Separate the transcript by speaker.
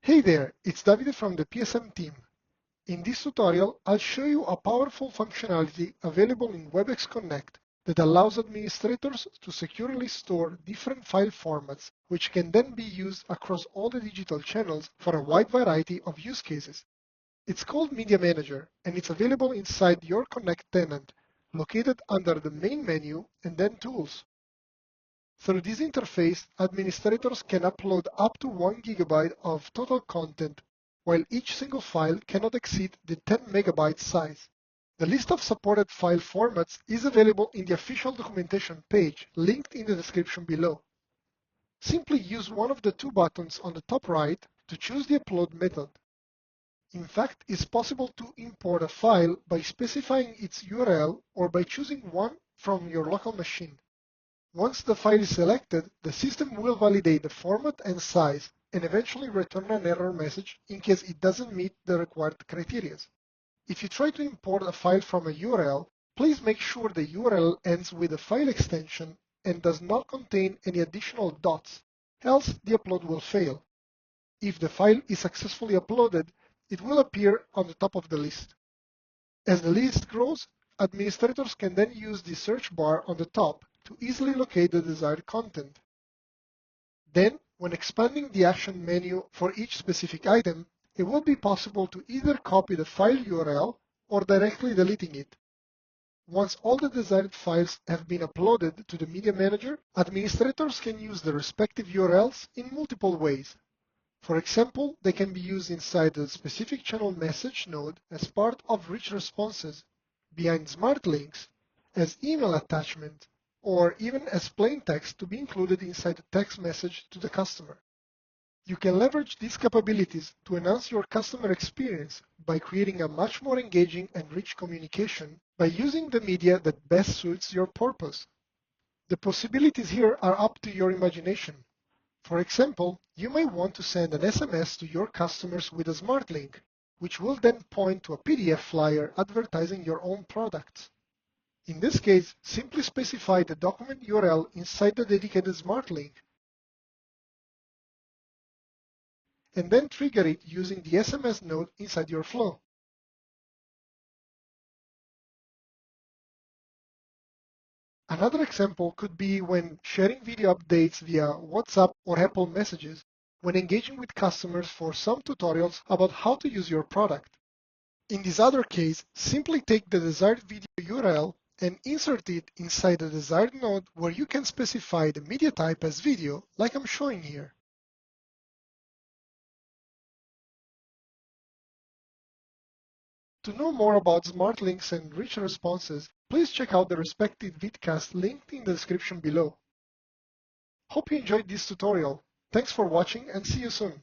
Speaker 1: Hey there, it's Davide from the PSM team. In this tutorial, I'll show you a powerful functionality available in Webex Connect that allows administrators to securely store different file formats, which can then be used across all the digital channels for a wide variety of use cases. It's called Media Manager, and it's available inside your Connect tenant, located under the main menu and then Tools. Through this interface, administrators can upload up to 1 GB of total content, while each single file cannot exceed the 10 MB size. The list of supported file formats is available in the official documentation page linked in the description below. Simply use one of the two buttons on the top right to choose the upload method. In fact, it's possible to import a file by specifying its URL or by choosing one from your local machine. Once the file is selected, the system will validate the format and size and eventually return an error message in case it doesn't meet the required criteria. If you try to import a file from a URL, please make sure the URL ends with a file extension and does not contain any additional dots, else the upload will fail. If the file is successfully uploaded, it will appear on the top of the list. As the list grows, administrators can then use the search bar on the top to easily locate the desired content. Then, when expanding the action menu for each specific item, it will be possible to either copy the file URL or directly deleting it. Once all the desired files have been uploaded to the Media Manager, administrators can use the respective URLs in multiple ways. For example, they can be used inside the specific channel message node as part of rich responses, behind smart links, as email attachment, or even as plain text to be included inside the text message to the customer. You can leverage these capabilities to enhance your customer experience by creating a much more engaging and rich communication by using the media that best suits your purpose. The possibilities here are up to your imagination. For example, you may want to send an SMS to your customers with a smart link, which will then point to a PDF flyer advertising your own products. In this case, simply specify the document URL inside the dedicated smart link and then trigger it using the SMS node inside your flow. Another example could be when sharing video updates via WhatsApp or Apple Messages when engaging with customers for some tutorials about how to use your product. In this other case, simply take the desired video URL and insert it inside the desired node where you can specify the media type as video, like I'm showing here. To know more about smart links and rich responses, please check out the respective vidcast linked in the description below. Hope you enjoyed this tutorial. Thanks for watching and see you soon.